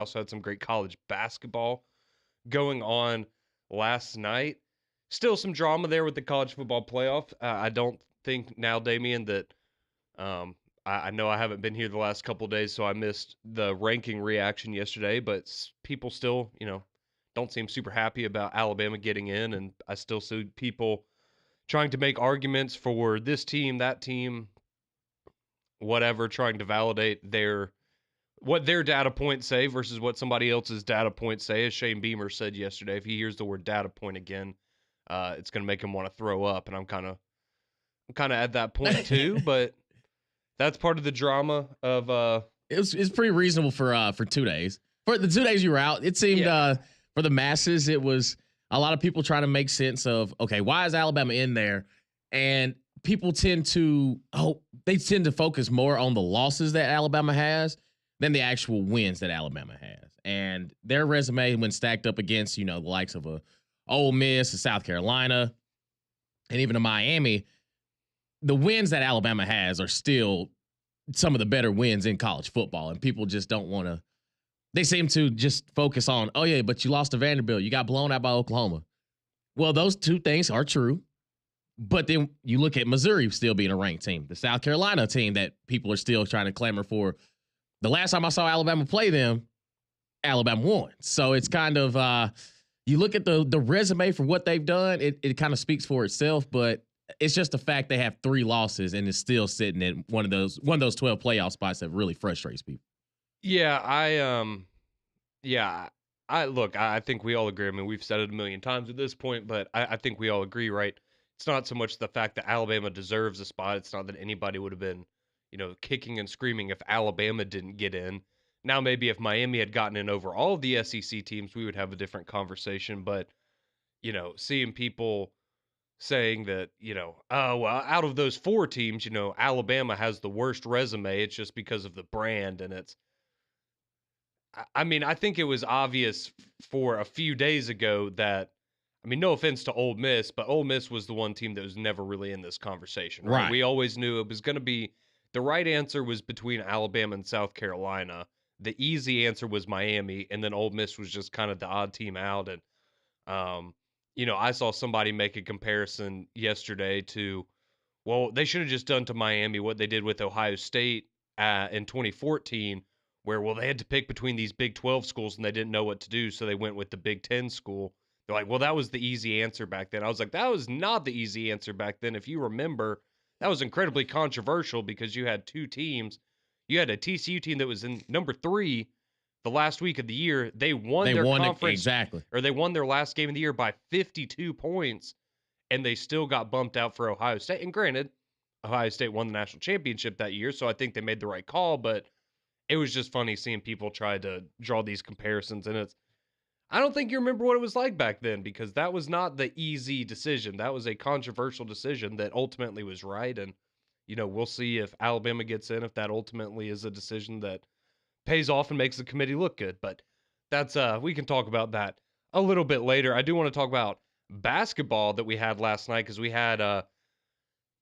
Also had some great college basketball going on last night. Still some drama there with the college football playoff. I don't think now, Damian, that I know I haven't been here the last couple of days, so I missed the ranking reaction yesterday, but people still, don't seem super happy about Alabama getting in, and I still see people trying to make arguments for this team, that team, whatever, trying to validate what their data points say versus what somebody else's data points say. As Shane Beamer said yesterday, if he hears the word data point again, it's going to make him want to throw up, and I'm kind of at that point too, but that's part of the drama of it's pretty reasonable for 2 days. For the 2 days you were out, it seemed for the masses, it was a lot of people trying to make sense of, okay, why is Alabama in there? And people tend to focus more on the losses that Alabama has than the actual wins that Alabama has. And their resume, when stacked up against, the likes of a Ole Miss, a South Carolina, and even a Miami, the wins that Alabama has are still some of the better wins in college football. And people just don't want to, they seem to just focus on, oh yeah, but you lost to Vanderbilt. You got blown out by Oklahoma. Well, those two things are true. But then you look at Missouri still being a ranked team, the South Carolina team that people are still trying to clamor for. The last time I saw Alabama play them, Alabama won. So it's kind of, you look at the resume for what they've done, it kind of speaks for itself, but it's just the fact they have 3 losses and is still sitting in one of those 12 playoff spots that really frustrates people. Yeah, I think we all agree. I mean, we've said it a million times at this point, but I think we all agree, right? It's not so much the fact that Alabama deserves a spot. It's not that anybody would have been, kicking and screaming if Alabama didn't get in. Now, maybe if Miami had gotten in over all of the SEC teams, we would have a different conversation. But, seeing people saying that, oh, well, out of those 4 teams, Alabama has the worst resume. It's just because of the brand. And I mean, I think it was obvious for a few days ago that, I mean, no offense to Ole Miss, but Ole Miss was the one team that was never really in this conversation, right? We always knew it was going to be, the right answer was between Alabama and South Carolina. The easy answer was Miami, and then Ole Miss was just kind of the odd team out. And, I saw somebody make a comparison yesterday to, well, they should have just done to Miami what they did with Ohio State in 2014, where, well, they had to pick between these Big 12 schools and they didn't know what to do, so they went with the Big 10 school. They're like, well, that was the easy answer back then. I was like, that was not the easy answer back then. If you remember, that was incredibly controversial because you had 2 teams. You had a TCU team that was in number 3 the last week of the year. They won their conference. Exactly. Or they won their last game of the year by 52 points, and they still got bumped out for Ohio State. And granted, Ohio State won the national championship that year, so I think they made the right call, but it was just funny seeing people try to draw these comparisons, and I don't think you remember what it was like back then because that was not the easy decision. That was a controversial decision that ultimately was right, and we'll see if Alabama gets in, if that ultimately is a decision that pays off and makes the committee look good. But that's we can talk about that a little bit later. I do want to talk about basketball that we had last night because we had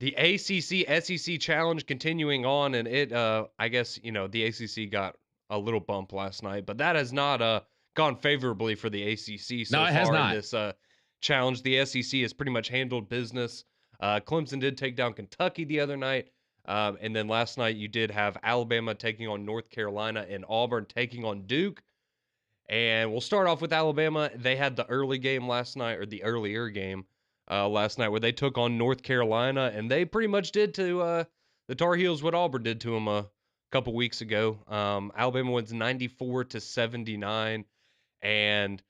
the ACC SEC challenge continuing on, and it I guess the ACC got a little bump last night, but that has not gone favorably for the ACC so far. No, it has not. In this challenge. The SEC has pretty much handled business. Clemson did take down Kentucky the other night, and then last night you did have Alabama taking on North Carolina and Auburn taking on Duke. And we'll start off with Alabama. They had the early game last night, or the earlier game last night, where they took on North Carolina, and they pretty much did to the Tar Heels what Auburn did to them a couple weeks ago. Alabama wins 94-79, and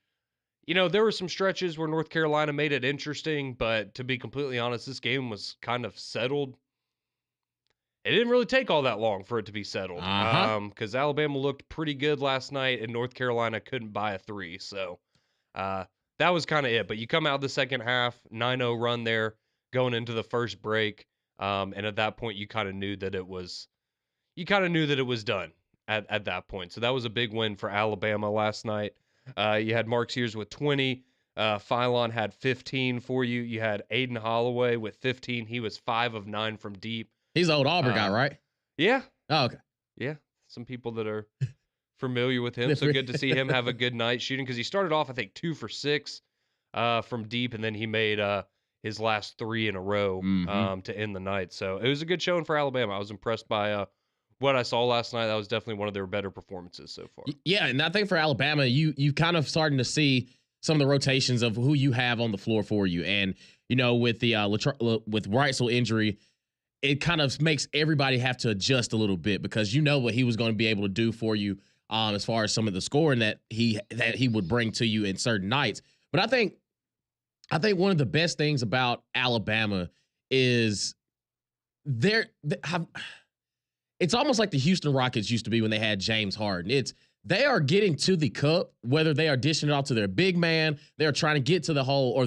there were some stretches where North Carolina made it interesting, but to be completely honest, this game was kind of settled. It didn't really take all that long for it to be settled because Alabama looked pretty good last night, and North Carolina couldn't buy a 3, so that was kind of it. But you come out the second half, 9-0 run there, going into the first break, and at that point you kind of knew that it was done at that point. So that was a big win for Alabama last night. You had Mark Sears with 20. Philon had 15 for you. You had Aiden Holloway with 15. He was 5 of 9 from deep. He's the old Auburn guy, right? Yeah. Oh, okay. Yeah. Some people that are familiar with him, so good to see him have a good night shooting because he started off, I think, 2 for 6 from deep, and then he made his last 3 in a row Hmm. to end the night. So it was a good showing for Alabama. I was impressed by what I saw last night. That was definitely one of their better performances so far. Yeah, and I think for Alabama, you kind of starting to see some of the rotations of who you have on the floor for you, and with the with Reitzel injury, it kind of makes everybody have to adjust a little bit because you know what he was going to be able to do for you as far as some of the scoring that he would bring to you in certain nights. But I think one of the best things about Alabama is they're it's almost like the Houston Rockets used to be when they had James Harden. They are getting to the cup, whether they are dishing it off to their big man, they're trying to get to the hole, or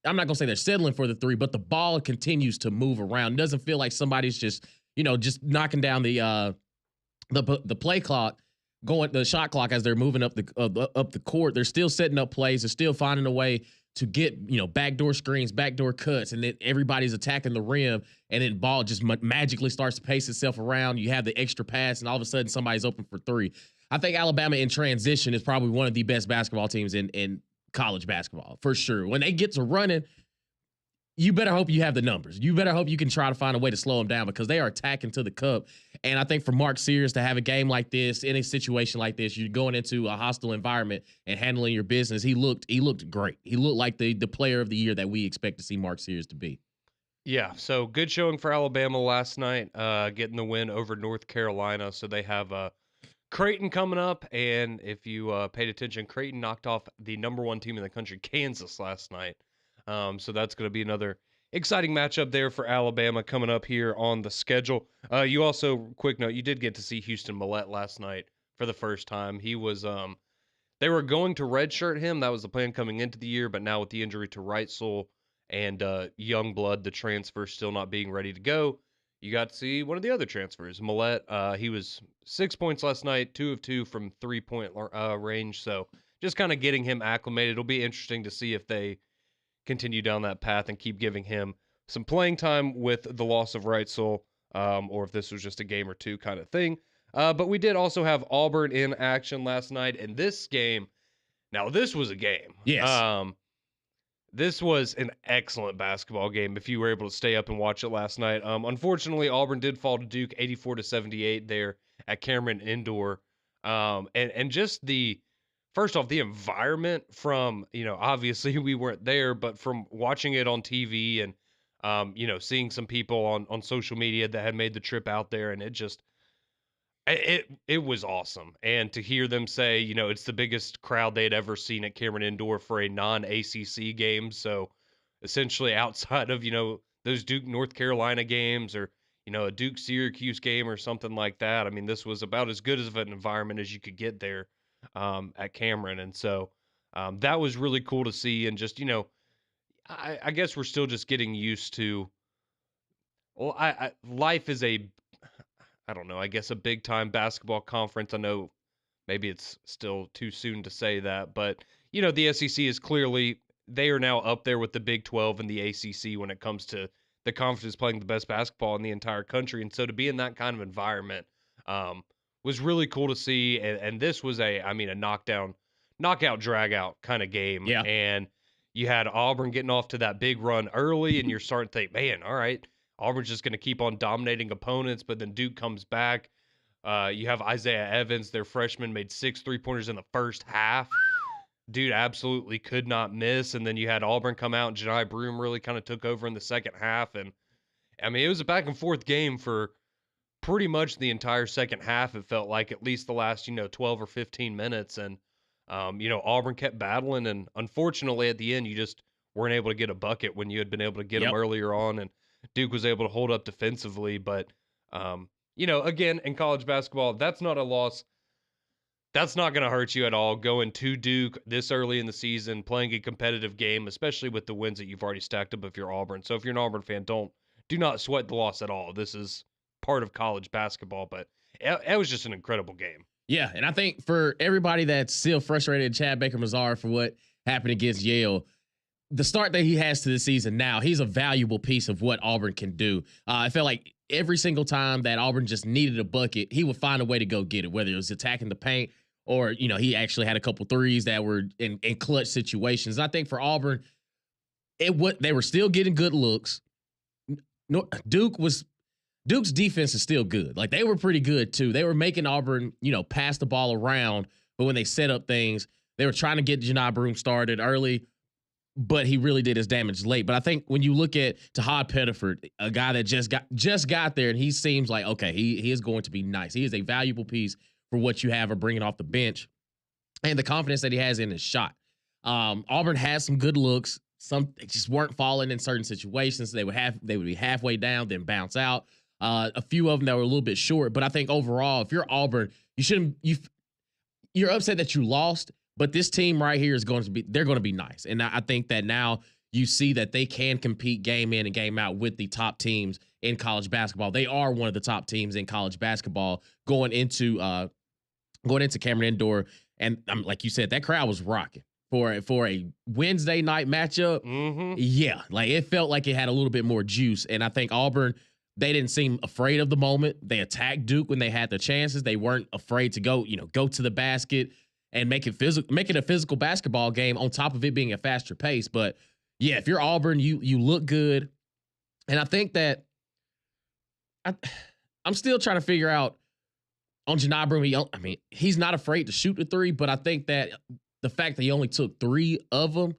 I'm not gonna say they're settling for the three, but the ball continues to move around. It doesn't feel like somebody's just knocking down the play clock, going the shot clock as they're moving up the court. They're still setting up plays. They're still finding a way to get backdoor screens, backdoor cuts, and then everybody's attacking the rim, and then ball just magically starts to pace itself around. You have the extra pass, and all of a sudden somebody's open for three. I think Alabama in transition is probably one of the best basketball teams in college basketball for sure. When they get to running, you better hope you have the numbers. You better hope you can try to find a way to slow them down because they are attacking to the cup. And I think for Mark Sears to have a game like this, in a situation like this, you're going into a hostile environment and handling your business. He looked great. He looked like the player of the year that we expect to see Mark Sears to be. Yeah, so good showing for Alabama last night, getting the win over North Carolina. So they have Creighton coming up, and if you paid attention, Creighton knocked off the number 1 team in the country, Kansas, last night. So that's going to be another exciting matchup there for Alabama coming up here on the schedule. You also, quick note, you did get to see Houston Millett last night for the first time. He was, they were going to redshirt him. That was the plan coming into the year, but now with the injury to Reitzel and Youngblood, the transfer still not being ready to go, you got to see one of the other transfers, Millett. He was 6 points last night, 2 of 2 from 3-point range. So just kind of getting him acclimated. It'll be interesting to see if they continue down that path and keep giving him some playing time with the loss of Reitzel, or if this was just a game or two kind of thing. But we did also have Auburn in action last night, and this game, now this was a game. Yes. This was an excellent basketball game if you were able to stay up and watch it last night. Unfortunately, Auburn did fall to Duke 84-78 there at Cameron Indoor. And just first off, the environment from, obviously we weren't there, but from watching it on TV and, seeing some people on social media that had made the trip out there, and it was awesome. And to hear them say, it's the biggest crowd they'd ever seen at Cameron Indoor for a non-ACC game. So essentially outside of, those Duke North Carolina games or, a Duke Syracuse game or something like that. I mean, this was about as good of an environment as you could get there at Cameron. And so that was really cool to see. And just, I guess we're still just getting used to, well, life is I don't know, I guess a big time basketball conference. I know maybe it's still too soon to say that, but the SEC is clearly, they are now up there with the Big 12 and the ACC when it comes to the conferences playing the best basketball in the entire country. And so to be in that kind of environment was really cool to see. And this was a knockout, drag out kind of game. Yeah. And you had Auburn getting off to that big run early, and you're starting to think, man, all right, Auburn's just going to keep on dominating opponents, but then Duke comes back. You have Isaiah Evans, their freshman, made 6 3-pointers in the first half. Dude absolutely could not miss. And then you had Auburn come out, and Janai Broome really kind of took over in the second half. And, I mean, it was a back-and-forth game for pretty much the entire second half, it felt like, at least the last, 12 or 15 minutes. And, Auburn kept battling, and unfortunately at the end, you just weren't able to get a bucket when you had been able to get them earlier on. And Duke was able to hold up defensively, but, again, in college basketball, that's not a loss. That's not going to hurt you at all, going to Duke this early in the season, playing a competitive game, especially with the wins that you've already stacked up if you're Auburn. So if you're an Auburn fan, do not sweat the loss at all. This is part of college basketball, but it was just an incredible game. Yeah, and I think for everybody that's still frustrated at Chad Baker-Mazar for what happened against Yale, the start that he has to the season now, he's a valuable piece of what Auburn can do. I felt like every single time that Auburn just needed a bucket, he would find a way to go get it, whether it was attacking the paint or he actually had a couple threes that were in clutch situations. And I think for Auburn, they were still getting good looks. No, Duke's defense is still good. Like they were pretty good too. They were making Auburn, pass the ball around, but when they set up things, they were trying to get Janai Broome started early, but he really did his damage late. But I think when you look at Tahad Pettiford, a guy that just got there, and he seems like okay, he is going to be nice. He is a valuable piece for what you have or bringing off the bench, and the confidence that he has in his shot. Auburn has some good looks. Some they just weren't falling in certain situations. They would be halfway down, then bounce out. A few of them that were a little bit short, but I think overall, if you're Auburn, you're upset that you lost, but this team right here they're going to be nice. And I think that now you see that they can compete game in and game out with the top teams in college basketball. They are one of the top teams in college basketball going into Cameron Indoor. And like you said, that crowd was rocking for a Wednesday night matchup. Mm-hmm. Yeah, like it felt like it had a little bit more juice. And I think Auburn, they didn't seem afraid of the moment. They attacked Duke when they had the chances. They weren't afraid to go to the basket and make it a physical basketball game on top of it being a faster pace. But yeah, if you're Auburn, you look good. And I think that I'm still trying to figure out on Janai Broome. He's not afraid to shoot the three, but I think that the fact that he only took 3 of them,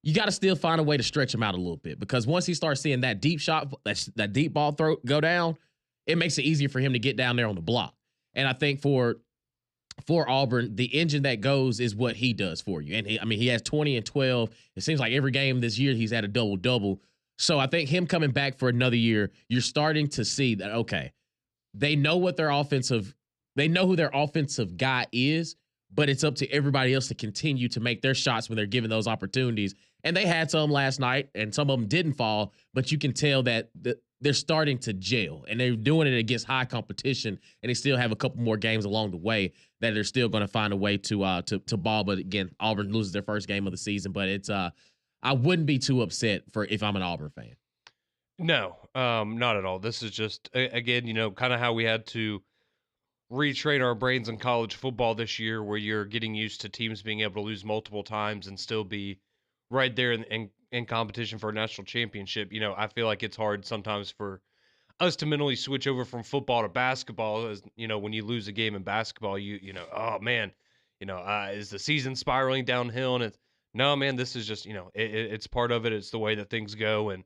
you got to still find a way to stretch him out a little bit, because once he starts seeing that deep shot, that deep ball throw go down, it makes it easier for him to get down there on the block. And I think for Auburn, the engine that goes is what he does for you. And he has 20 and 12. It seems like every game this year he's had a double-double. So I think him coming back for another year, you're starting to see that, okay, they know who their offensive guy is, but it's up to everybody else to continue to make their shots when they're given those opportunities. And they had some last night, and some of them didn't fall, but you can tell that they're starting to gel, and they're doing it against high competition, and they still have a couple more games along the way that they're still going to find a way to ball. But again, Auburn loses their first game of the season, but it's I wouldn't be too upset if I'm an Auburn fan. No, not at all. This is just again, kind of how we had to retrain our brains in college football this year, where you're getting used to teams being able to lose multiple times and still be right there in competition for a national championship. I feel like it's hard sometimes for us to mentally switch over from football to basketball. As when you lose a game in basketball, oh man, is the season spiraling downhill? And it's no, man, this is just it's part of it. It's the way that things go. And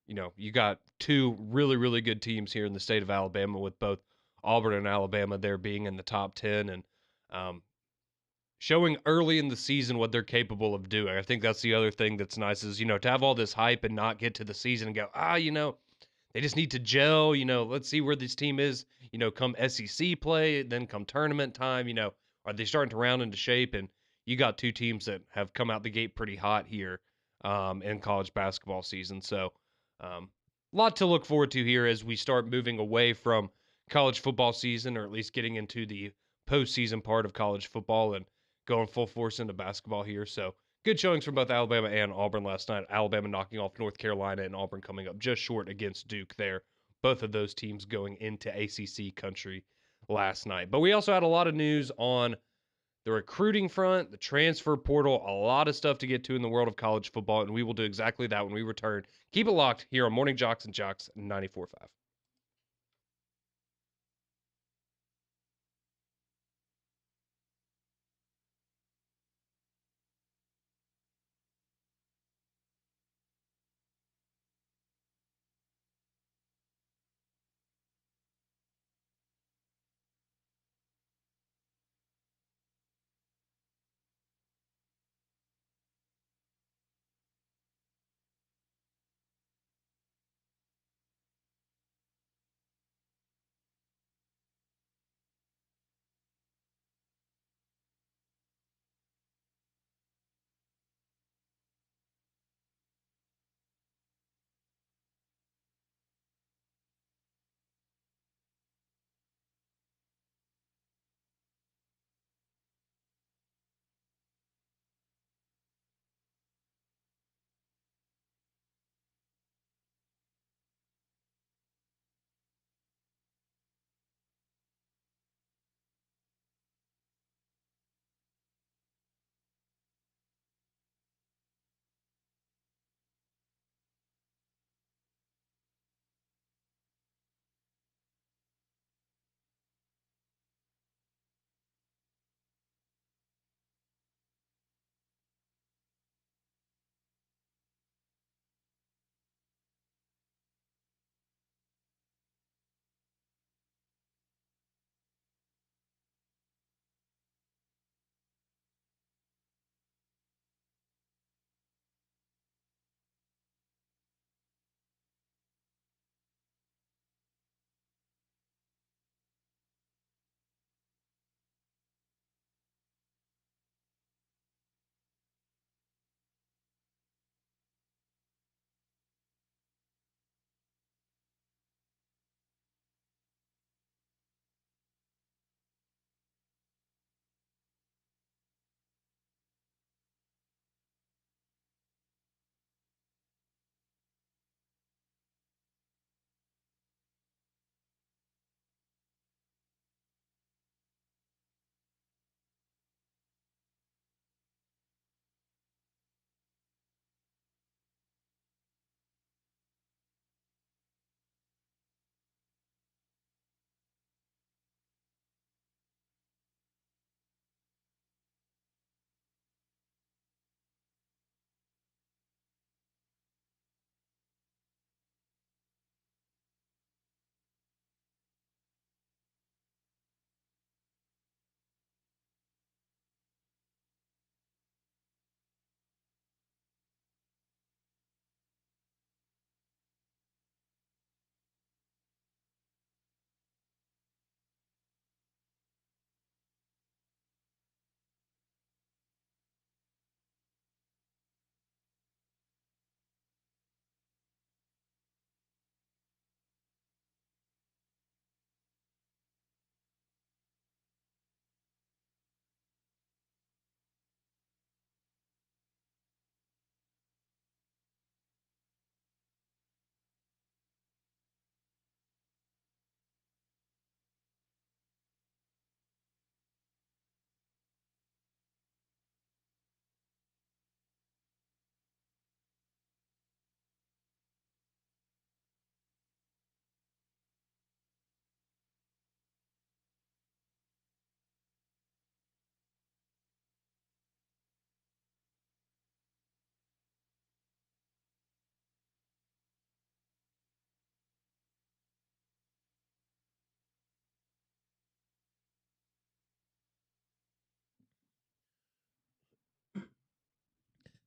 you got 2 really really good teams here in the state of Alabama, with both Auburn and Alabama there being in the top 10, and showing early in the season what they're capable of doing. I think that's the other thing that's nice is, to have all this hype and not get to the season and go, they just need to gel, let's see where this team is, come SEC play, then come tournament time, are they starting to round into shape? And you got 2 teams that have come out the gate pretty hot here in college basketball season. So a lot to look forward to here as we start moving away from college football season, or at least getting into the postseason part of college football and going full force into basketball here. So good showings from both Alabama and Auburn last night. Alabama knocking off North Carolina, and Auburn coming up just short against Duke there. Both of those teams going into ACC country last night. But we also had a lot of news on the recruiting front, the transfer portal, a lot of stuff to get to in the world of college football, and we will do exactly that when we return. Keep it locked here on Morning JOX and JOX 94.5.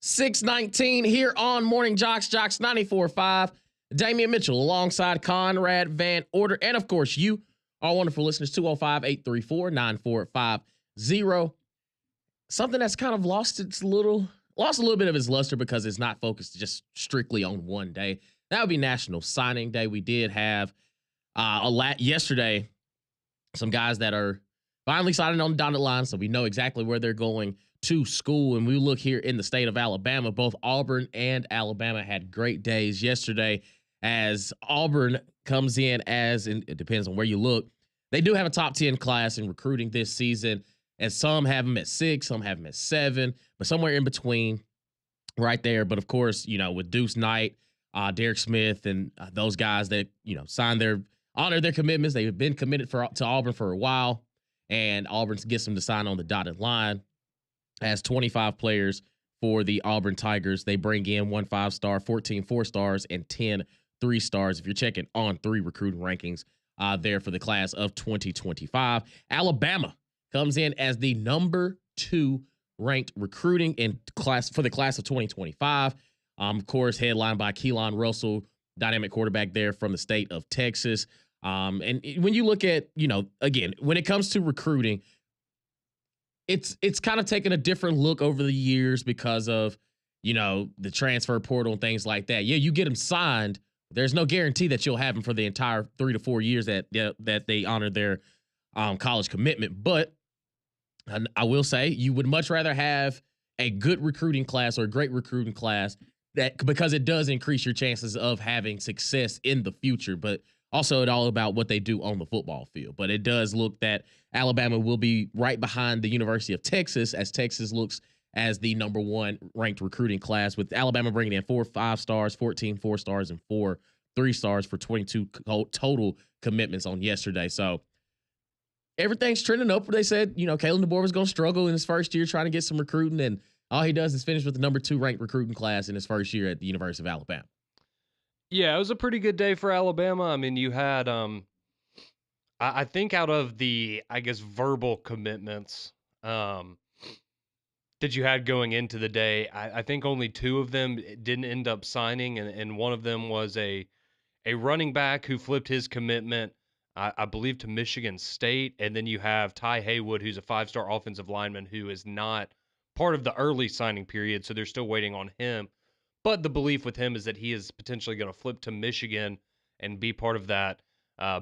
619 here on Morning JOX, JOX 94.5. Damian Mitchell alongside Conrad Van Order. And of course, you, our wonderful listeners, 205-834-9450. Something that's kind of lost a little bit of its luster because it's not focused just strictly on one day. That would be National Signing Day. We did have yesterday some guys that are finally signing on the dotted line, so we know exactly where they're going to school. And we look here in the state of Alabama, both Auburn and Alabama had great days yesterday, as Auburn comes in as, and it depends on where you look, they do have a top 10 class in recruiting this season, and some have them at 6, some have them at 7, but somewhere in between right there. But of course, with Deuce Knight, Derek Smith, and those guys that, honor their commitments. They've been committed to Auburn for a while, and Auburn gets them to sign on the dotted line. As 25 players for the Auburn Tigers, they bring in 1 5-star, 14 4-stars, and 10 3-stars. If you're checking on 3 recruiting rankings there for the class of 2025. Alabama comes in as the number 2 ranked recruiting in class for the class of 2025. Of course, headlined by Keelan Russell, dynamic quarterback there from the state of Texas. And when you look at, again, when it comes to recruiting, it's kind of taken a different look over the years because of, the transfer portal and things like that. Yeah, you get them signed. There's no guarantee that you'll have them for the entire 3 to 4 years that they honor their college commitment. But I will say you would much rather have a good recruiting class or a great recruiting class because it does increase your chances of having success in the future. But also, it's all about what they do on the football field. But it does look that Alabama will be right behind the University of Texas, as Texas looks as the number 1 ranked recruiting class, with Alabama bringing in 4 5-stars, 14 4-stars, and 4 3-stars for 22 total commitments on yesterday. So everything's trending up. They said, Kalen DeBoer was going to struggle in his first year trying to get some recruiting, and all he does is finish with the number 2 ranked recruiting class in his first year at the University of Alabama. Yeah, it was a pretty good day for Alabama. I mean, you had, I think out of the, verbal commitments that you had going into the day, I think only 2 of them didn't end up signing, and one of them was a running back who flipped his commitment, I believe, to Michigan State. And then you have Ty Haywood, who's a 5-star offensive lineman who is not part of the early signing period, so they're still waiting on him. But the belief with him is that he is potentially going to flip to Michigan and be part of that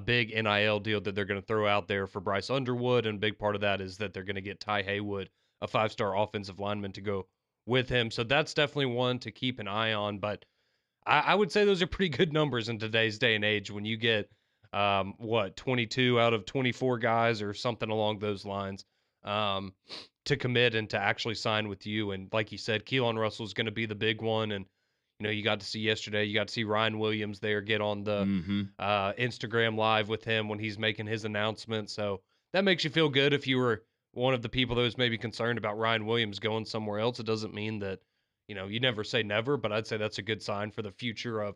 big NIL deal that they're going to throw out there for Bryce Underwood. And a big part of that is that they're going to get Ty Haywood, a 5-star offensive lineman, to go with him. So that's definitely one to keep an eye on. But I would say those are pretty good numbers in today's day and age when you get, 22 out of 24 guys or something along those lines to commit and to actually sign with you. And like you said, Keelan Russell is going to be the big one. And, you got to see yesterday, you got to see Ryan Williams there get on the Instagram Live with him when he's making his announcement. So that makes you feel good if you were one of the people that was maybe concerned about Ryan Williams going somewhere else. It doesn't mean that, you never say never, but I'd say that's a good sign for the future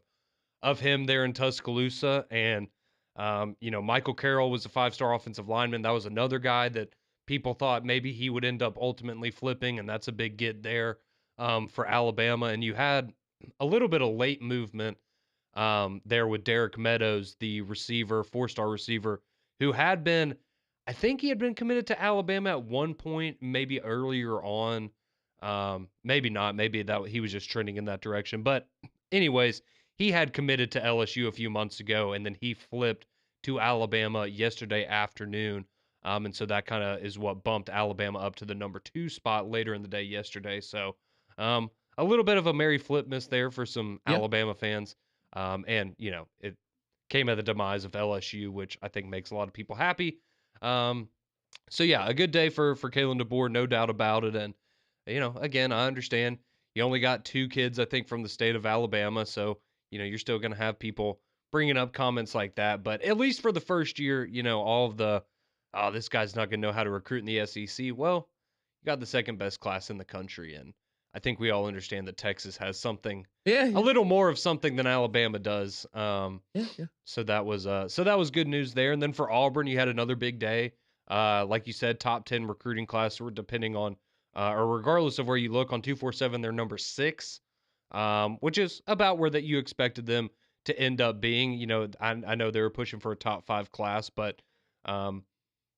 of him there in Tuscaloosa. And, Michael Carroll was a 5-star offensive lineman. That was another guy that people thought maybe he would end up ultimately flipping, and that's a big get there for Alabama. And you had a little bit of late movement there with Derek Meadows, the receiver, 4-star receiver, who had been, I think he had been committed to Alabama at one point, maybe earlier on. Maybe not. Maybe that he was just trending in that direction. But anyways, he had committed to LSU a few months ago, and then he flipped to Alabama yesterday afternoon. And so that kind of is what bumped Alabama up to the number 2 spot later in the day yesterday. So a little bit of a merry flipmas there for some Alabama fans. And, it came at the demise of LSU, which I think makes a lot of people happy. So, yeah, a good day for Kalen DeBoer, no doubt about it. And, again, I understand you only got 2 kids, I think, from the state of Alabama. So, you're still going to have people bringing up comments like that. But at least for the first year, all of the, oh, this guy's not going to know how to recruit in the SEC. Well, you got the second best class in the country. And I think we all understand that Texas has something, a little more of something than Alabama does. So that was good news there. And then for Auburn, you had another big day. Like you said, top 10 recruiting class, or depending on or regardless of where you look on 247, they're number 6, which is about where that you expected them to end up being. I know they were pushing for a top 5 class, but um,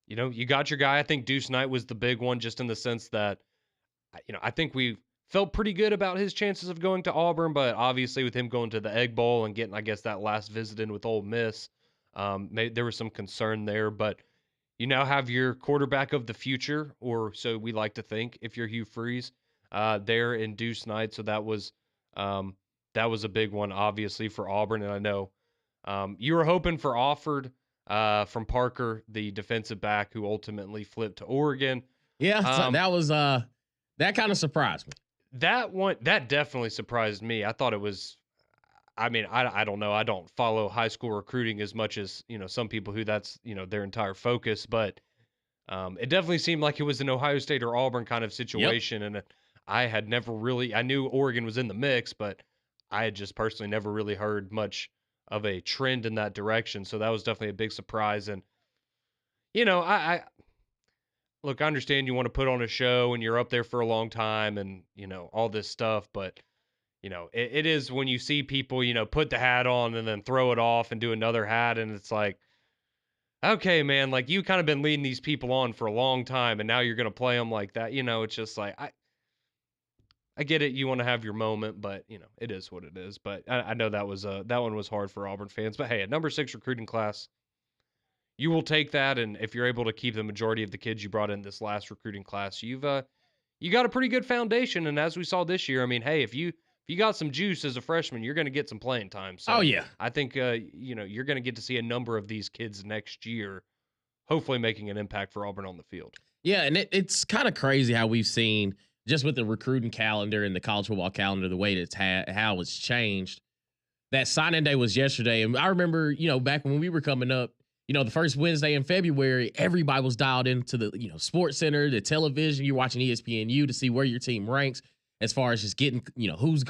you got your guy. I think Deuce Knight was the big one, just in the sense that I think we felt pretty good about his chances of going to Auburn, but obviously with him going to the Egg Bowl and getting, I guess, that last visit in with Ole Miss, there was some concern there. But you now have your quarterback of the future, or so we like to think, if you're Hugh Freeze, there in Deuce Knight. So um, that was a big one, obviously, for Auburn. And I know you were hoping for Offord from Parker, the defensive back who ultimately flipped to Oregon. Yeah, so Um, that kind of surprised me. that definitely surprised me. I thought it was. I mean, I don't know. I don't follow high school recruiting as much as some people who that's their entire focus, but it definitely seemed like it was an Ohio State or Auburn kind of Yep. situation, and I had never really. I knew Oregon was in the mix, but I had just personally never really heard much of a trend in that direction. So that was definitely a big surprise, and I look, I understand you want to put on a show and you're up there for a long time and, all this stuff, but it is when you see people, put the hat on and then throw it off and do another hat. And it's like, okay, man, like you kind of been leading these people on for a long time and now you're going to play them like that. It's just like, I get it. You want to have your moment, but it is what it is. But I know that one was hard for Auburn fans, but hey, a number 6 recruiting class, you will take that. And if you're able to keep the majority of the kids you brought in this last recruiting class, you got a pretty good foundation. And as we saw this year, I mean, hey, if you got some juice as a freshman, you're going to get some playing time. Oh So yeah. I think you're going to get to see a number of these kids next year, hopefully making an impact for Auburn on the field. Yeah, and it's kind of crazy how we've seen just with the recruiting calendar and the college football calendar, the way that's how it's changed. That signing day was yesterday, and I remember, back when we were coming up, the first Wednesday in February, everybody was dialed into the, Sports Center, the television. You're watching ESPNU to see where your team ranks as far as just getting, who's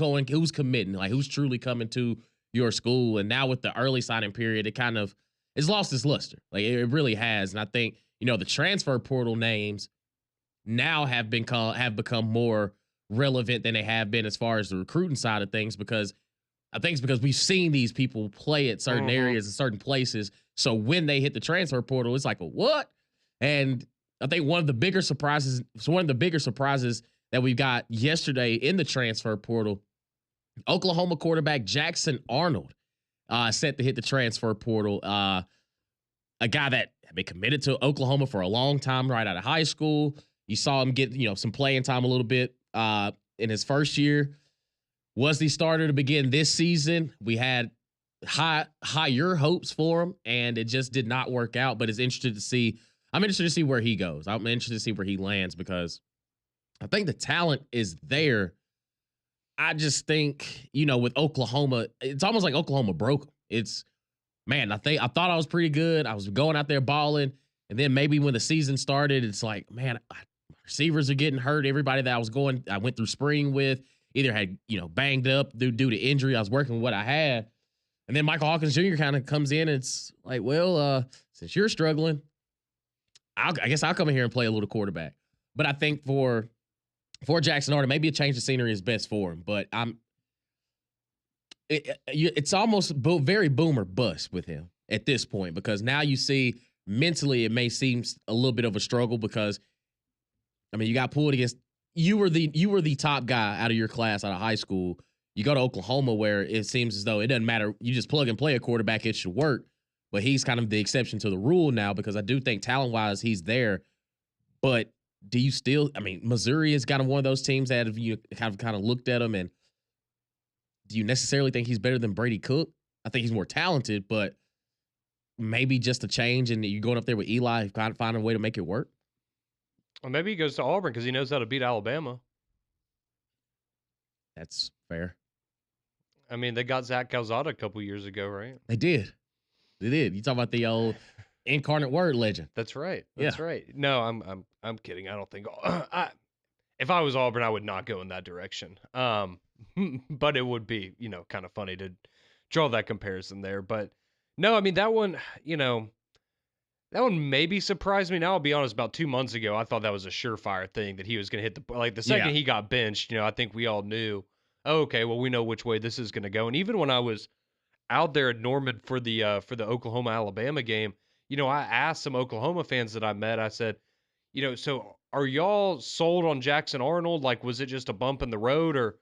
committing, like who's truly coming to your school. And now with the early signing period, it kind of it's lost its luster. Like it really has. And I think, the transfer portal names now have become more relevant than they have been as far as the recruiting side of things, because I think it's because we've seen these people play at certain Mm-hmm. areas and certain places. So when they hit the transfer portal, it's like, what? And I think one of the bigger surprises that we got yesterday in the transfer portal, Oklahoma quarterback Jackson Arnold set to hit the transfer portal. A guy that had been committed to Oklahoma for a long time, right out of high school. You saw him get, some playing time a little bit in his first year. Was the starter to begin this season. We had higher hopes for him, and it just did not work out. But I'm interested to see where he goes. I'm interested to see where he lands, because I think the talent is there. I just think, with Oklahoma, it's almost like Oklahoma broke him. It's, man, I thought I was pretty good. I was going out there balling. And then maybe when the season started, it's like, man, receivers are getting hurt. Everybody that I went through spring with either had, banged up due to injury. I was working with what I had. And then Michael Hawkins Jr. kind of comes in, and it's like, well, since you're struggling, I guess I'll come in here and play a little quarterback. But I think for Jackson Arnold, maybe a change of scenery is best for him. But it's almost very boom or bust with him at this point, because now you see mentally it may seem a little bit of a struggle, because I mean, you got pulled against you were the top guy out of your class out of high school. You go to Oklahoma, where it seems as though it doesn't matter. You just plug and play a quarterback, it should work. But he's kind of the exception to the rule now, because I do think talent wise he's there. But do you still? I mean, Missouri is kind of one of those teams that have you kind of looked at him, and do you necessarily think he's better than Brady Cook? I think he's more talented, but maybe just a change, and you're going up there with Eli, kind of find a way to make it work. Or maybe he goes to Auburn because he knows how to beat Alabama. That's fair. I mean, they got Zach Calzada a couple years ago, right? They did. They did. You talk about the old incarnate word legend. That's right. Yeah. That's right. No, I'm kidding. I don't think if I was Auburn, I would not go in that direction. But it would be, kind of funny to draw that comparison there. But no, I mean that one, That one maybe surprised me. Now, I'll be honest, about 2 months ago, I thought that was a surefire thing that he was gonna hit the second Yeah. he got benched, I think we all knew, "Oh, okay, well, we know which way this is gonna go." And even when I was out there at Norman for the Oklahoma-Alabama game, I asked some Oklahoma fans that I met, I said, "So are y'all sold on Jackson Arnold? Like, was it just a bump in the road or,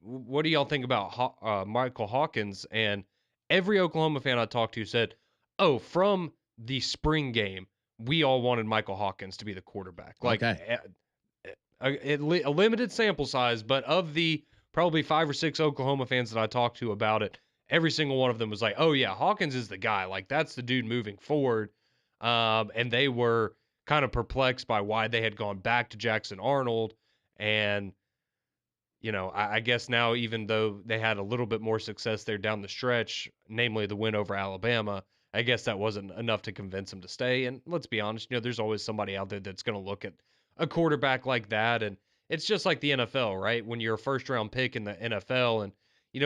what do y'all think about Michael Hawkins?" And every Oklahoma fan I talked to said, "Oh, from the spring game, we all wanted Michael Hawkins to be the quarterback." Like, Okay. a limited sample size, but of the probably 5 or 6 Oklahoma fans that I talked to about it, every single one of them was like, "Oh, yeah, Hawkins is the guy. Like, that's the dude moving forward." And they were kind of perplexed by why they had gone back to Jackson Arnold. And, I guess now, even though they had a little bit more success there down the stretch, namely the win over Alabama, I guess that wasn't enough to convince him to stay. And let's be honest, there's always somebody out there that's going to look at a quarterback like that. And it's just like the NFL, right? When you're a first round pick in the NFL, and,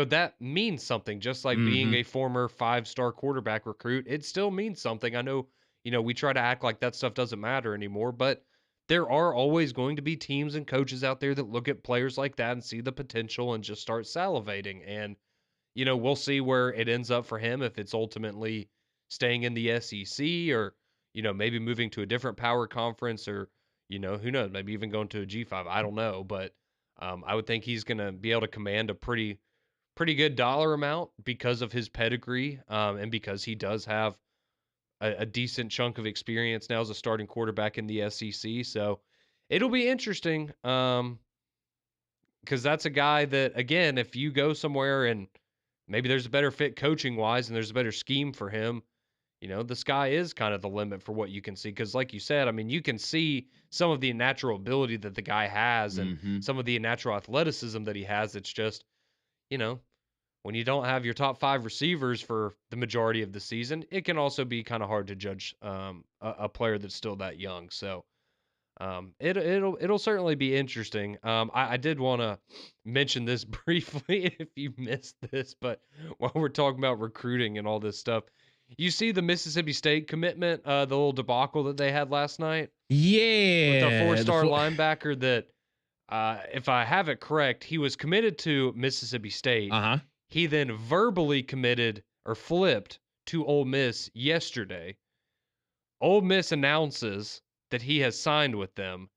that means something, just like being Mm-hmm. a former 5-star quarterback recruit, it still means something. I know, we try to act like that stuff doesn't matter anymore, but there are always going to be teams and coaches out there that look at players like that and see the potential and just start salivating. And, we'll see where it ends up for him, if it's ultimately staying in the SEC or, maybe moving to a different power conference or, who knows, maybe even going to a G5. I don't know. But I would think he's going to be able to command a pretty good dollar amount because of his pedigree, and because he does have a decent chunk of experience now as a starting quarterback in the SEC. So it'll be interesting, because that's a guy that, again, if you go somewhere and maybe there's a better fit coaching wise and there's a better scheme for him, the sky is kind of the limit for what you can see. Because, like you said, I mean, you can see some of the natural ability that the guy has and Mm-hmm. some of the natural athleticism that he has. It's just, you know, when you don't have your top 5 receivers for the majority of the season, it can also be kind of hard to judge a player that's still that young. So it'll certainly be interesting. I did want to mention this briefly if you missed this, but while we're talking about recruiting and all this stuff, you see the Mississippi State commitment, the little debacle that they had last night with the Yeah. four-star linebacker that, if I have it correct, he was committed to Mississippi State. Uh-huh. He then verbally committed or flipped to Ole Miss yesterday. Ole Miss announces that he has signed with them,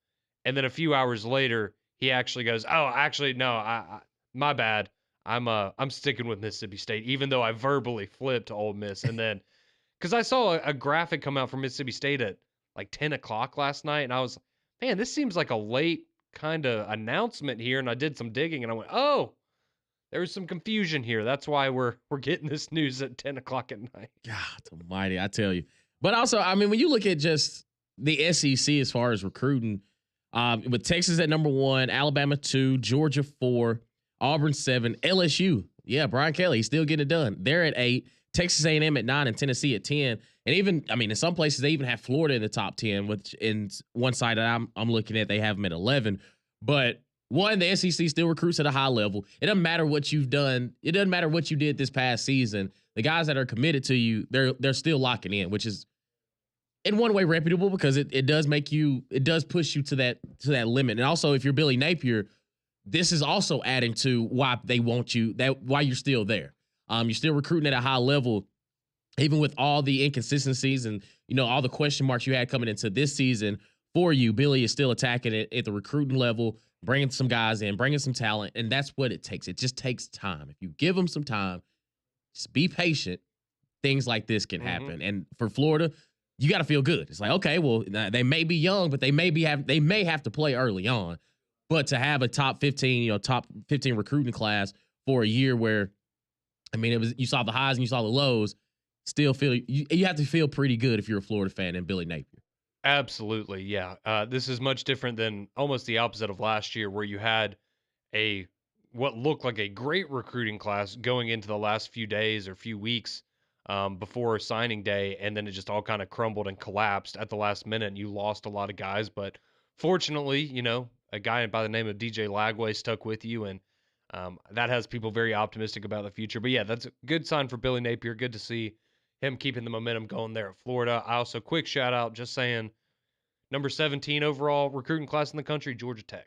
and then a few hours later, he actually goes, "Oh, actually, no, my bad. I'm sticking with Mississippi State, even though I verbally flipped to Ole Miss." And then, because I saw a graphic come out from Mississippi State at like 10 o'clock last night, and I was, man, this seems like a late kind of announcement here. And I did some digging, and I went, oh, there was some confusion here. That's why we're getting this news at 10 o'clock at night. God almighty, I tell you. But also, I mean, when you look at just the SEC as far as recruiting, with Texas at number 1, Alabama 2, Georgia 4, Auburn 7, LSU. Yeah, Brian Kelly, he's still getting it done. They're at 8, Texas A&M at 9, and Tennessee at 10. And even, I mean, in some places they even have Florida in the top 10. Which in one side that I'm looking at, they have them at 11. But one, the SEC still recruits at a high level. It doesn't matter what you've done. It doesn't matter what you did this past season. The guys that are committed to you, they're still locking in, which is in one way reputable because it does make you, it does push you to that limit. And also, if you're Billy Napier, this is also adding to why they want you, that why you're still there. You're still recruiting at a high level, even with all the inconsistencies and all the question marks you had coming into this season for you. Billy is still attacking it at the recruiting level, bringing some guys in, bringing some talent, and that's what it takes. It just takes time. If you give them some time, just be patient, things like this can Mm-hmm. happen. And for Florida, you got to feel good. It's like, okay, well, they may be young, but they may have to play early on. But to have a top 15, top 15 recruiting class for a year where, I mean, it was, you saw the highs and you saw the lows, still feel you have to feel pretty good if you're a Florida fan and Billy Napier. Absolutely, yeah. This is much different than almost the opposite of last year, where you had a what looked like a great recruiting class going into the last few days or few weeks, before signing day, and then it just all kind of crumbled and collapsed at the last minute, and you lost a lot of guys. But fortunately, a guy by the name of DJ Lagway stuck with you, and that has people very optimistic about the future. But yeah, that's a good sign for Billy Napier. Good to see him keeping the momentum going there at Florida. I also, quick shout out, just saying, number 17 overall recruiting class in the country, Georgia Tech.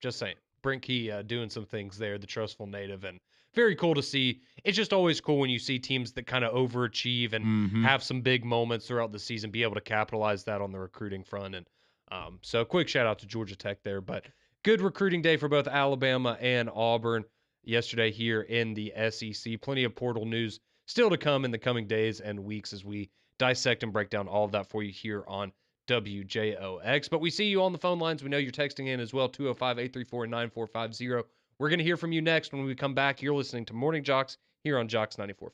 Just saying. Brent Key doing some things there, the trustful native, and very cool to see. It's just always cool when you see teams that kind of overachieve and Mm-hmm. have some big moments throughout the season, be able to capitalize that on the recruiting front. And so, quick shout out to Georgia Tech there. But good recruiting day for both Alabama and Auburn yesterday here in the SEC. Plenty of portal news still to come in the coming days and weeks as we dissect and break down all of that for you here on WJOX. But we see you on the phone lines. We know you're texting in as well, 205-834-9450. We're going to hear from you next when we come back. You're listening to Morning Jocks here on Jocks 94.5.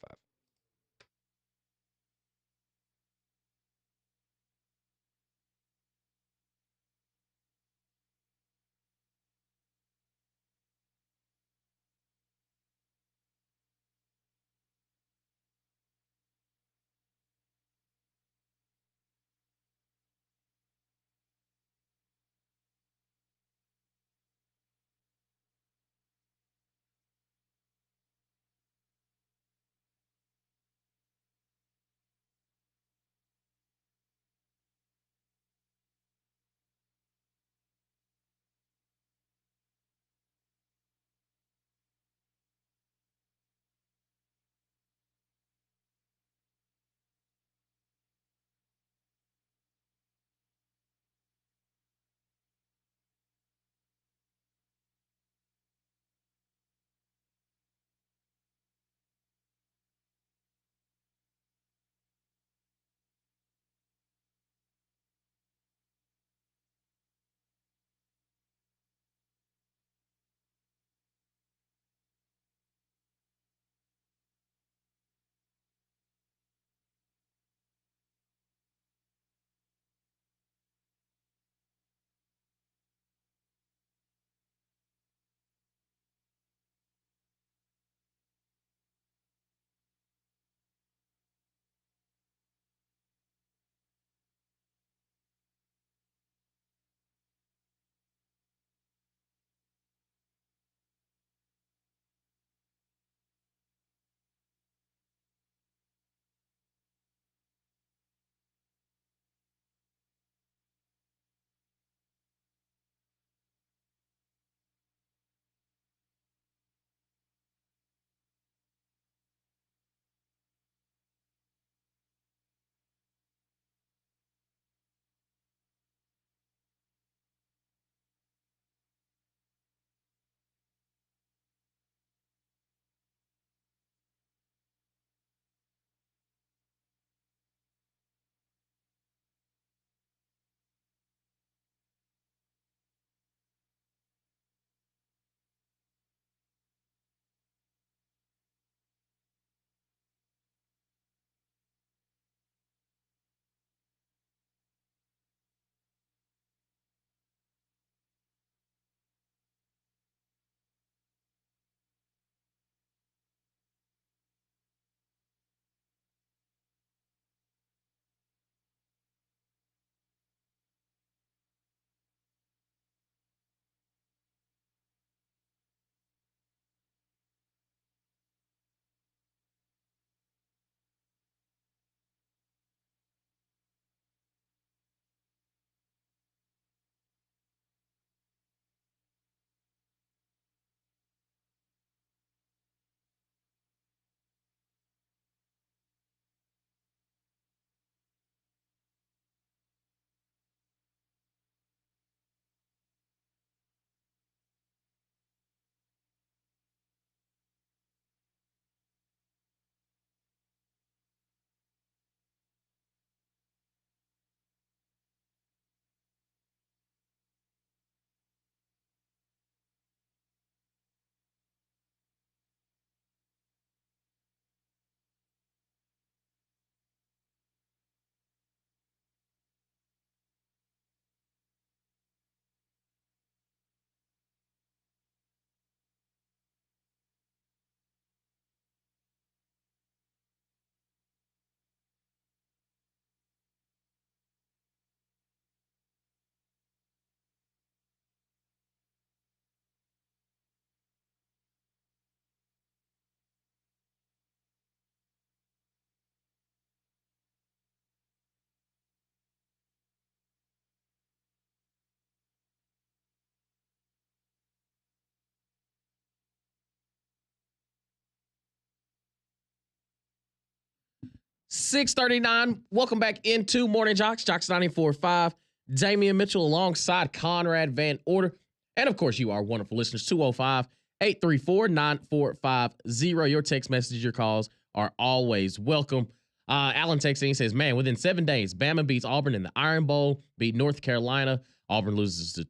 6:39. Welcome back into Morning JOX, JOX 94.5. Damian Mitchell alongside Conrad Van Order. And of course, you are wonderful listeners. 205-834-9450. Your text messages, your calls are always welcome. Alan texting says, man, within 7 days, Bama beats Auburn in the Iron Bowl, beat North Carolina. Auburn loses to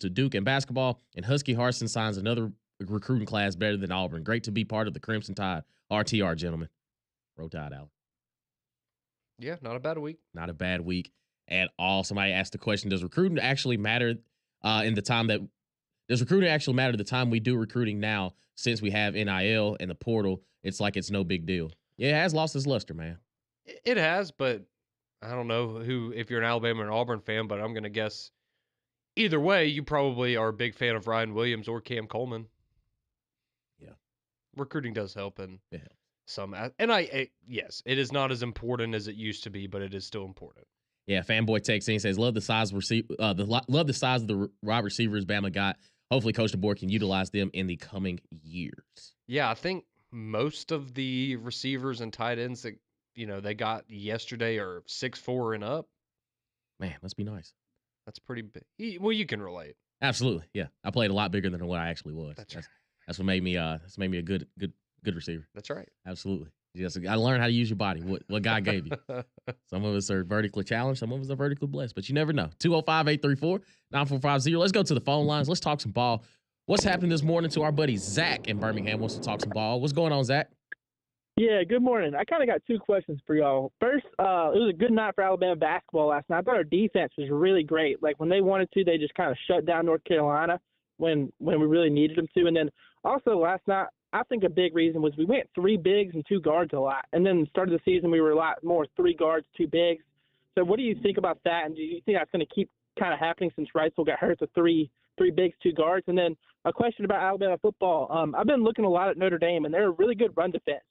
Duke in basketball, and Husky Harsin signs another recruiting class better than Auburn. Great to be part of the Crimson Tide. RTR, gentlemen. Roll Tide, Alan. Yeah, not a bad week. Not a bad week at all. Somebody asked the question, does recruiting actually matter does recruiting actually matter the time we do recruiting now, since we have NIL and the portal? It's like it's no big deal. Yeah, it has lost its luster, man. It has, but I don't know if you're an Alabama or an Auburn fan, but I'm going to guess either way, you probably are a big fan of Ryan Williams or Cam Coleman. Yeah. Recruiting does help, and Yeah. yes, it is not as important as it used to be, but it is still important. Yeah, fanboy texting says, love the size of the wide receivers Bama got. Hopefully Coach DeBoer can utilize them in the coming years. Yeah, I think most of the receivers and tight ends that they got yesterday are 6'4" and up. Man, must be nice. That's pretty big. Well, you can relate. Absolutely, yeah. I played a lot bigger than what I actually was. That's what made me a good receiver. That's right. Absolutely. Yes, I learned how to use your body. What God gave you. Some of us are vertically challenged. Some of us are vertically blessed. But you never know. 205-834-9450. Let's go to the phone lines. Let's talk some ball. What's happening this morning to our buddy Zach in Birmingham wants to talk some ball. What's going on, Zach? Yeah, good morning. I kind of got two questions for y'all. First, it was a good night for Alabama basketball last night. I thought our defense was really great. Like, when they wanted to, they just kind of shut down North Carolina when we really needed them to. And then also last night, I think a big reason was we went 3 bigs and 2 guards a lot. And then started the season, we were a lot more 3 guards, 2 bigs. So what do you think about that? And do you think that's going to keep kind of happening since Wrightsville got hurt, the 3 bigs, 2 guards? And then a question about Alabama football. I've been looking a lot at Notre Dame, and they're a really good run defense.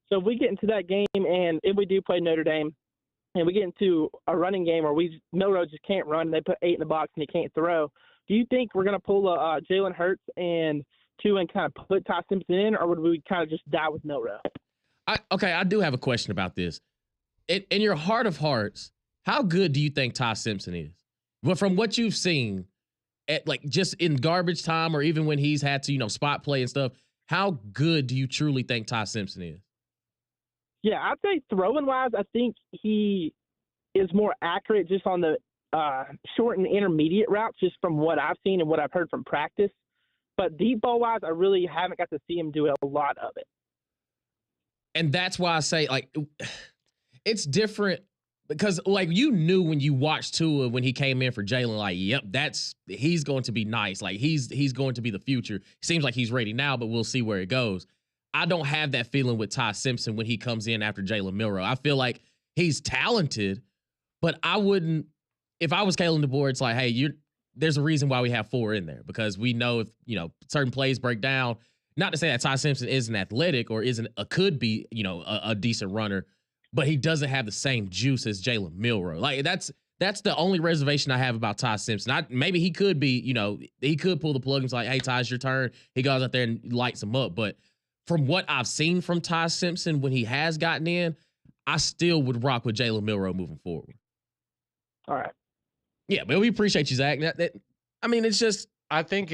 So if we get into that game, and if we do play Notre Dame, and we get into a running game where Milroe just can't run, and they put 8 in the box and he can't throw, do you think we're going to pull Jalen Hurts and kind of put Ty Simpson in, or would we kind of just die with Milroe? I do have a question about this. In your heart of hearts, how good do you think Ty Simpson is? Well, from what you've seen, just in garbage time, or even when he's had to spot play and stuff, how good do you truly think Ty Simpson is? Yeah, I'd say throwing-wise, I think he is more accurate just on the short and intermediate routes, just from what I've seen and what I've heard from practice. But deep ball-wise, I really haven't got to see him do a lot of it. And that's why I say, it's different because, you knew when you watched Tua when he came in for Jalen, yep, he's going to be nice. He's going to be the future. Seems like he's ready now, but we'll see where it goes. I don't have that feeling with Ty Simpson when he comes in after Jalen Milroe. I feel like he's talented, but I wouldn't. If I was Kalen DeBoer, it's like, hey, there's a reason why we have 4 in there, because we know if certain plays break down. Not to say that Ty Simpson isn't athletic or could be a decent runner, but he doesn't have the same juice as Jalen Milroe. That's the only reservation I have about Ty Simpson. Maybe he could be, he could pull the plug and be like, hey, Ty, it's your turn. He goes out there and lights him up, but from what I've seen from Ty Simpson when he has gotten in, I still would rock with Jalen Milroe moving forward. All right. Yeah, but we appreciate you, Zach. It's just... I think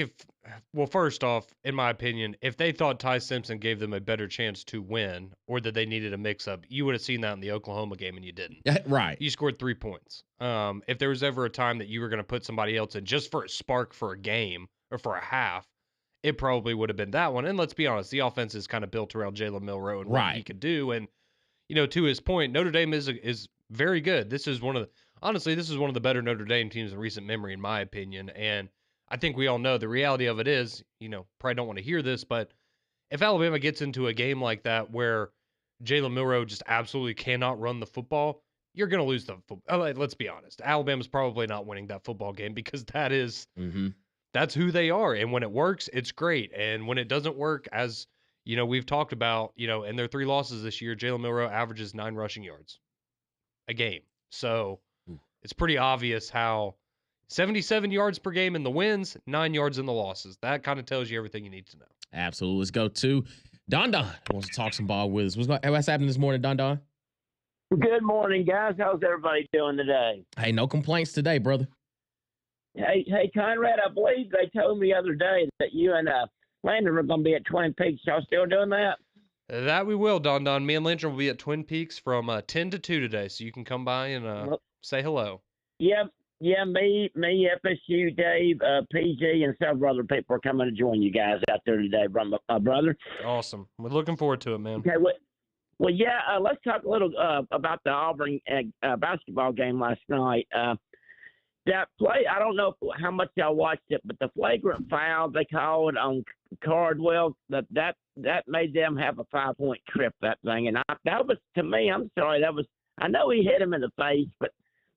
first off, in my opinion, if they thought Ty Simpson gave them a better chance to win, or that they needed a mix-up, you would have seen that in the Oklahoma game, and you didn't. Right. You scored 3 points. If there was ever a time that you were going to put somebody else in just for a spark for a game or for a half, it probably would have been that one. And let's be honest, the offense is kind of built around Jalen Milroe and what he could do. And, to his point, Notre Dame is very good. This is one of the better Notre Dame teams in recent memory, in my opinion. And I think we all know the reality of it is, probably don't want to hear this, but if Alabama gets into a game like that where Jalen Milroe just absolutely cannot run the football, you're going to lose the football. Let's be honest. Alabama's probably not winning that football game, because that is... Mm-hmm. That's who they are. And when it works, it's great. And when it doesn't work, as we've talked about, in their 3 losses this year, Jalen Milroe averages 9 rushing yards a game. So it's pretty obvious how 77 yards per game in the wins, 9 yards in the losses. That kind of tells you everything you need to know. Absolutely. Let's go to Don. Wants to talk some ball with us. What's happening this morning, Don? Good morning, guys. How's everybody doing today? Hey, no complaints today, brother. Hey, Conrad. I believe they told me the other day that you and Landon were going to be at Twin Peaks. Y'all still doing that? That we will, Don. Me and Lynch will be at Twin Peaks from 10 to 2 today, so you can come by and Well, say hello. yeah, yeah. Me, FSU, Dave, PG, and several other people are coming to join you guys out there today, my brother. Awesome. We're looking forward to it, man. Okay. Well, yeah. Let's talk a little about the Auburn basketball game last night. That play, I don't know how much y'all watched it, but the flagrant foul they called on Cardwell, that made them have a 5-point trip, that thing. And that was, to me, I'm sorry, I know he hit him in the face, but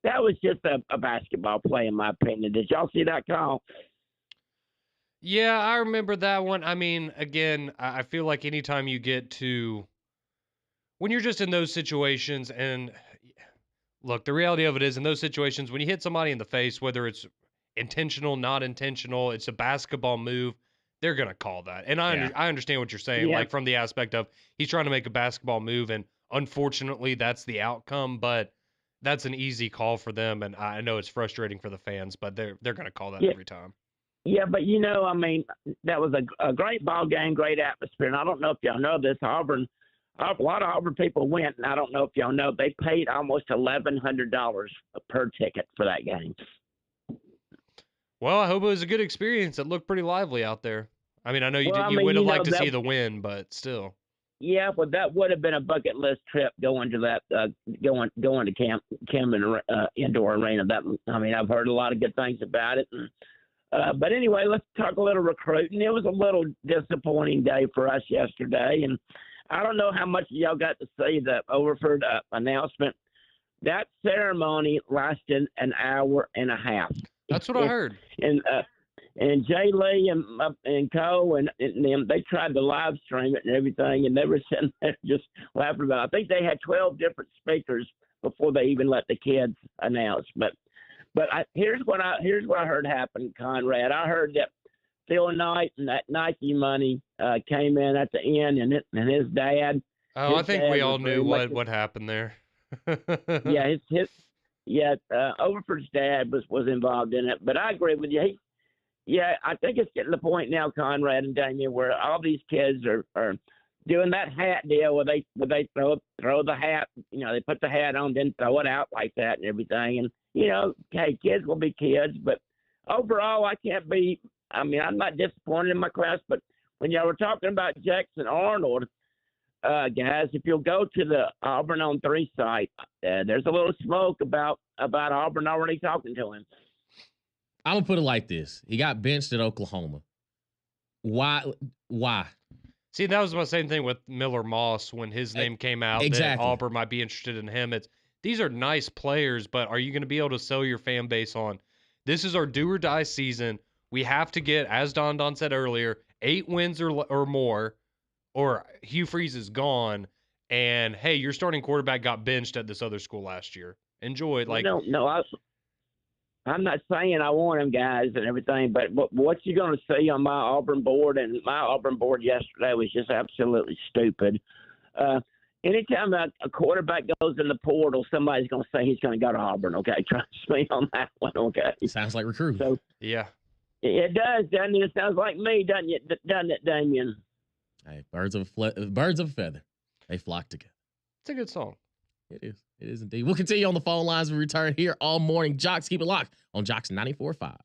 that was just a basketball play, in my opinion. Did y'all see that call? Yeah, I remember that one. I mean, again, I feel like anytime you get to when you're just in those situations, and look, the reality of it is in those situations, when you hit somebody in the face, whether it's intentional, not intentional, it's a basketball move, they're going to call that. And I understand what you're saying, Yeah. like from the aspect of he's trying to make a basketball move, and unfortunately, that's the outcome, but that's an easy call for them, and I know it's frustrating for the fans, but they're going to call that every time. Yeah, but I mean, that was a great ball game, great atmosphere. And I don't know if y'all know this, a lot of Auburn people went, and I don't know if y'all know, they paid almost $1,100 per ticket for that game. Well, I hope it was a good experience. It looked pretty lively out there. I mean, I know you Well, would have liked to see the win, but still. Yeah, well, that would have been a bucket list trip going to that, going to Camden Indoor Arena. I've heard a lot of good things about it. But anyway, let's talk a little recruiting. It was a little disappointing day for us yesterday, and I don't know how much y'all got to see the Overford announcement. That ceremony lasted an hour and a half. That's what I heard. And Jay Lee and Co. and them, they tried to live stream it and everything, and they were sitting there just laughing about it. I think they had 12 different speakers before they even let the kids announce. But here's what I heard happen, Conrad. I heard that Phil Knight and that Nike money came in at the end, and his dad. Oh, I think we all knew what happened there. Overford's dad was involved in it. But I agree with you. I think it's getting to the point now, Conrad and Damien, where all these kids are doing that hat deal where they throw the hat, they put the hat on, then throw it out like that and everything. And, hey, kids will be kids, but overall, I'm not disappointed in my class, but when y'all were talking about Jackson Arnold, guys, if you'll go to the Auburn on 3 site, there's a little smoke about Auburn already talking to him. I'm gonna put it like this: he got benched at Oklahoma. Why? See, that was my same thing with Miller Moss when his name came out. Exactly. That Auburn might be interested in him. These are nice players, but are you going to be able to sell your fan base on? This is our do or die season. We have to get, as Don said earlier, 8 wins or more, or Hugh Freeze is gone. And hey, your starting quarterback got benched at this other school last year. Enjoy. I'm not saying I want him, guys, and everything, but what you're going to see on my Auburn board, and my Auburn board yesterday was just absolutely stupid. Anytime a quarterback goes in the portal, somebody's going to say he's going to go to Auburn, okay? Trust me on that one, okay? Sounds like recruiting. So, yeah. It does, doesn't it? It sounds like me, doesn't it, Damien? Hey, birds of a feather. They flock together. It's a good song. It is. It is indeed. We'll continue on the phone lines. We return here all morning. JOX, keep it locked on JOX 94.5.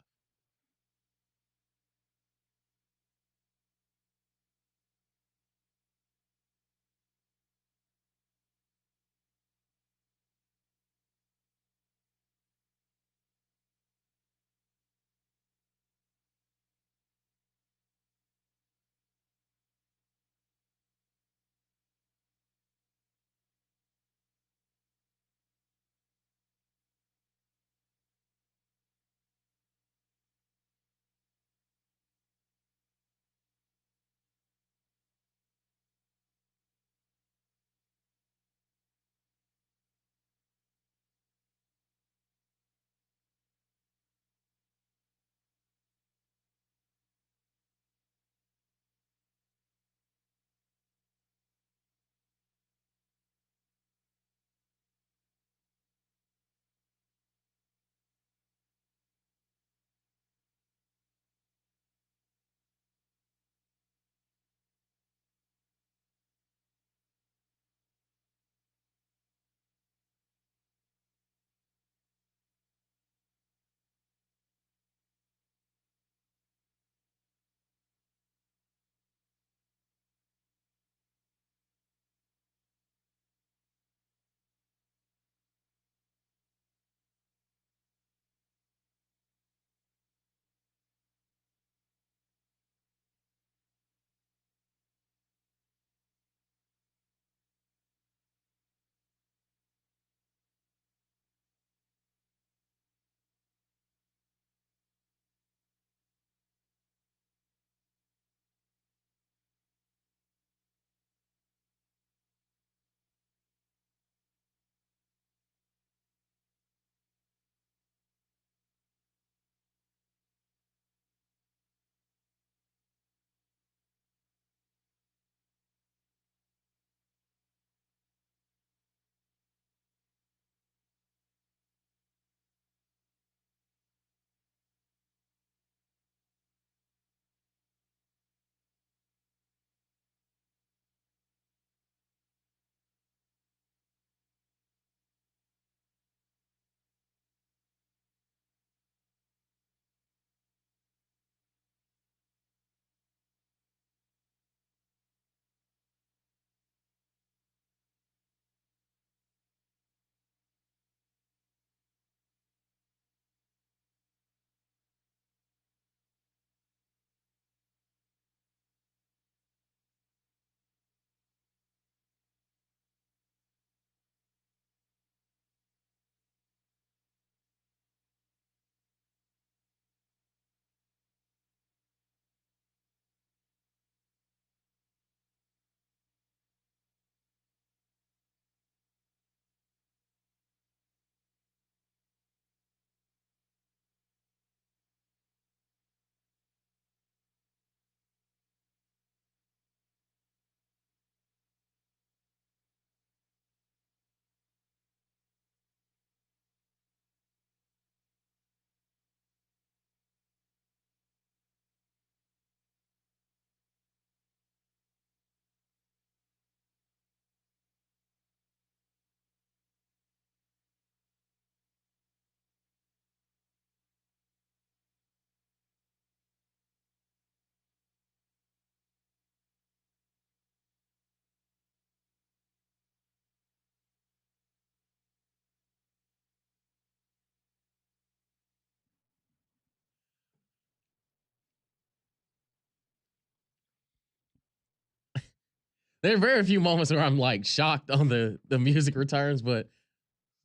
There are very few moments where I'm like shocked on the music returns, but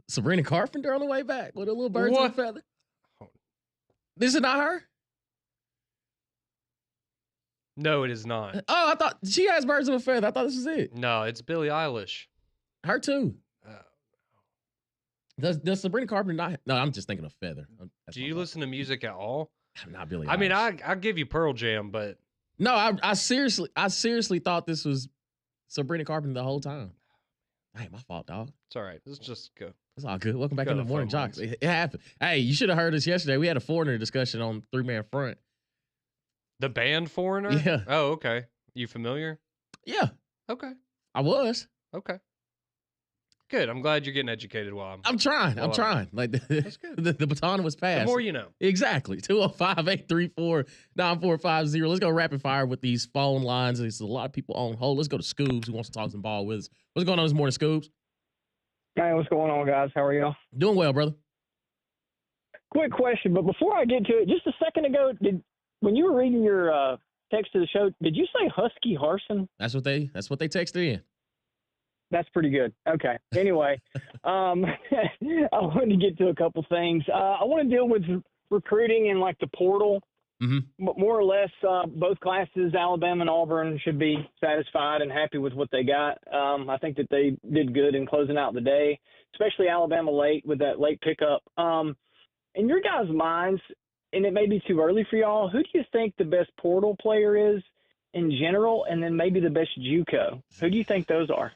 Sabrina Carpenter on the way back with a little birds of a feather. This is not her? No, it is not. Oh, I thought she has birds of a feather. I thought this was it. No, it's Billie Eilish. Her too. Does Sabrina Carpenter not? No, I'm just thinking of Feather. Do you listen to music at all? I'm not Billie Eilish. I mean, I'll give you Pearl Jam, but no, I seriously thought this was Sabrina Carpenter the whole time. Hey, my fault, dog. it's all right. Let's just go. It's all good. Welcome back Go in to the Morning phone JOX. lines. It happened. Hey, you should have heard us yesterday. We had a foreigner discussion on three-man front. The band Foreigner? Yeah. Oh, okay. You familiar? Yeah, Okay. I was. Okay. Good. I'm glad you're getting educated while I'm trying. Well, I'm trying. Like That's good. the baton was The passed. more you know. Exactly. 205-834-9450. Let's go rapid fire with these phone lines. There's a lot of people on hold. Let's go to Scoobs who wants to talk some ball with us. What's going on this morning, Scoobs? Hey, what's going on, guys? How are y'all? Doing well, brother. Quick question, but before I get to it, just a second ago, when you were reading your text to the show, did you say Husky Harson? That's what they texted in. That's pretty good. Okay. Anyway, I wanted to get to a couple things. I want to deal with recruiting and like the portal. Mm-hmm. But more or less, both classes, Alabama and Auburn, should be satisfied and happy with what they got. I think that they did good in closing out the day, especially Alabama late with that late pickup. In your guys' minds, and it may be too early for y'all, who do you think the best portal player is in general, and then maybe the best JUCO? Who do you think those are?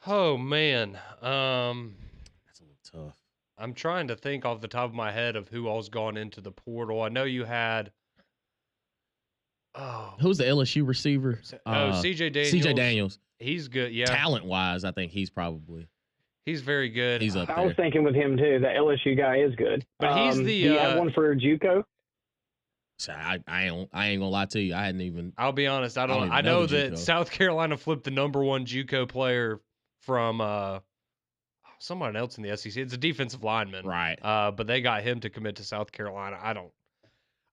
Oh, man. That's a little tough. I'm trying to think off the top of my head of who all's gone into the portal. I know you had. Oh. Who's the LSU receiver? CJ Daniels. CJ Daniels. He's good. Yeah. Talent-wise, I think he's probably. He's very good. He's up there. I was thinking with him, too. The LSU guy is good. But he's the. Do you have one for JUCO? So I ain't gonna lie to you. I hadn't even. I'll be honest. I don't don't. even I know know the that JUCO. South Carolina flipped the #1 JUCO player from someone else in the SEC. It's a defensive lineman, Right. But they got him to commit to South Carolina.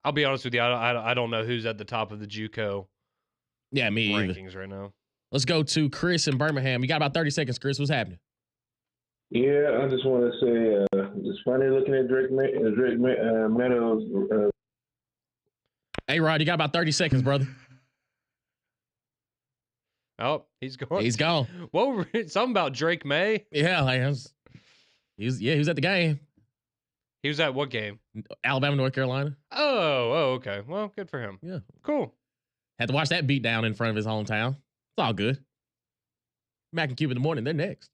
I'll be honest with you. I don't know who's at the top of the JUCO Yeah, me either. rankings right now. Let's go to Chris in Birmingham. You got about 30 seconds, Chris. What's happening? Yeah, I just want to say it's funny looking at Drake Meadows. Hey, Rod, you got about 30 seconds, brother. Oh, he's gone. He's gone. Whoa, something about Drake May. Yeah, like, he was at the game. He was at what game? Alabama, North Carolina. Oh, okay. Well, good for him. Yeah. Cool. Had to watch that beat down in front of his hometown. It's all good. Mac and Cube in the morning. They're next.